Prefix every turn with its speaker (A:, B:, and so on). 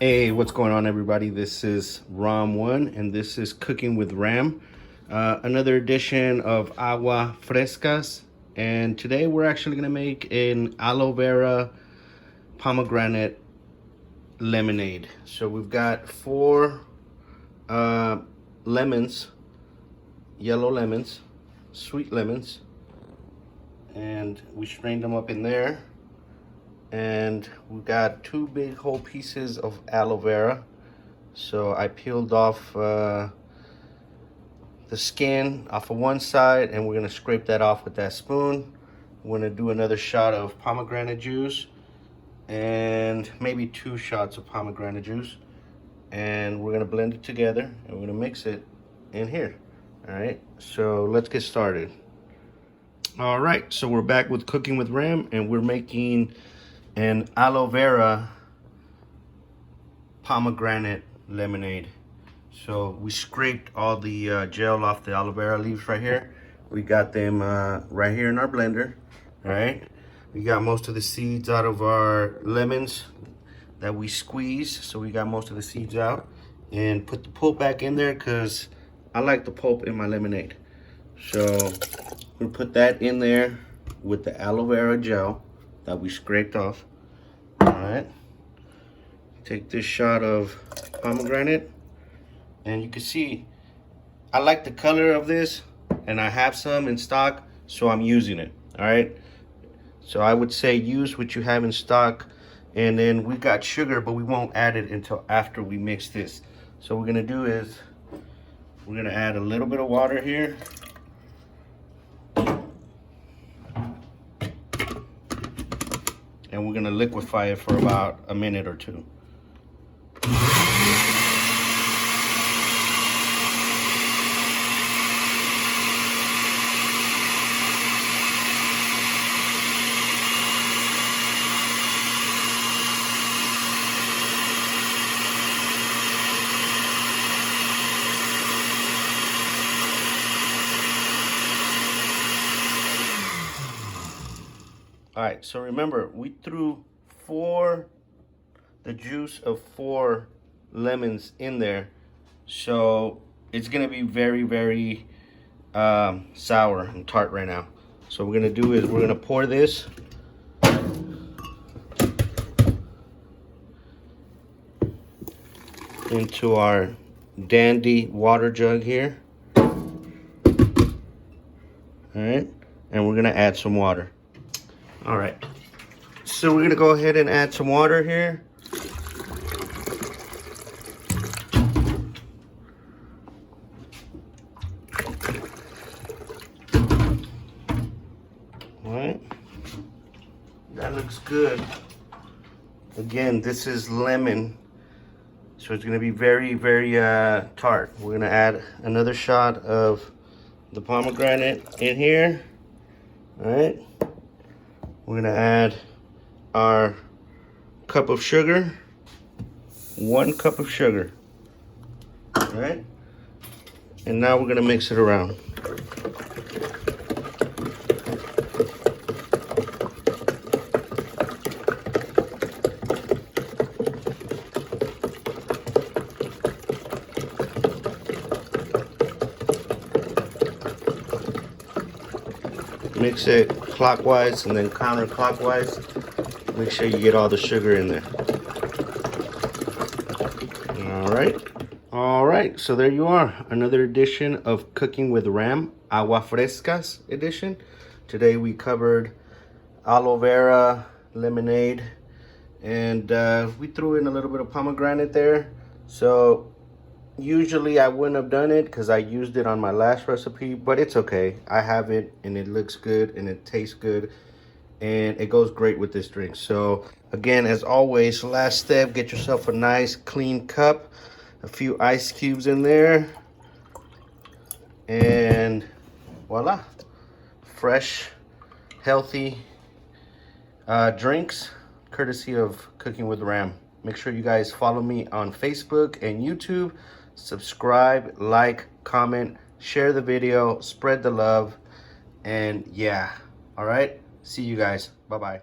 A: Hey, what's going on, everybody? This is Ram1, and this is Cooking with Ram, another edition of Agua Frescas. And today we're actually going to make an aloe vera pomegranate lemonade. So we've got 4 lemons, yellow lemons, sweet lemons, and we strained them up in there. And we got 2 big whole pieces of aloe vera. So I peeled off the skin off of one side, and we're gonna scrape that off with that spoon. We're gonna do another shot of pomegranate juice and maybe 2 shots of pomegranate juice, and we're gonna blend it together and we're gonna mix it in here. All right, so let's get started. All right, so we're back with Cooking with Ram, and we're making an aloe vera pomegranate lemonade. So we scraped all the gel off the aloe vera leaves right here. We got them right here in our blender. All right, we got most of the seeds out of our lemons that we squeezed, so we got most of the seeds out, and put the pulp back in there because I like the pulp in my lemonade. So we put that in there with the aloe vera gel that we scraped off. All right, take this shot of pomegranate, and you can see I like the color of this, and I have some in stock, so I'm using it. All right, so I would say use what you have in stock. And then we got sugar, but we won't add it until after we mix this. So what we're gonna do is we're gonna add a little bit of water here. And we're gonna liquefy it for about a minute or 2. All right, so remember, we threw the juice of 4 lemons in there. So it's gonna be very, very sour and tart right now. So what we're gonna do is we're gonna pour this into our dandy water jug here. All right, and we're gonna add some water. All right, so we're gonna go ahead and add some water here. All right, that looks good. Again, this is lemon, so it's gonna be very, very tart. We're gonna add another shot of the pomegranate in here. All right, we're gonna add our cup of sugar, 1 cup of sugar. All right, and now we're gonna mix it around. Mix it clockwise and then counterclockwise. Make sure you get all the sugar in there. All right, so there you are. Another edition of Cooking with Ram, Agua Frescas edition. Today we covered aloe vera lemonade, and we threw in a little bit of pomegranate there. So usually I wouldn't have done it because I used it on my last recipe, but it's okay. I have it, and it looks good, and it tastes good, and it goes great with this drink. So again, as always, last step, get yourself a nice clean cup, a few ice cubes in there, and voila, fresh, healthy drinks courtesy of Cooking with Ram. Make sure you guys follow me on Facebook and YouTube. Subscribe, like, comment, share the video, spread the love, and yeah. All right, see you guys. Bye-bye.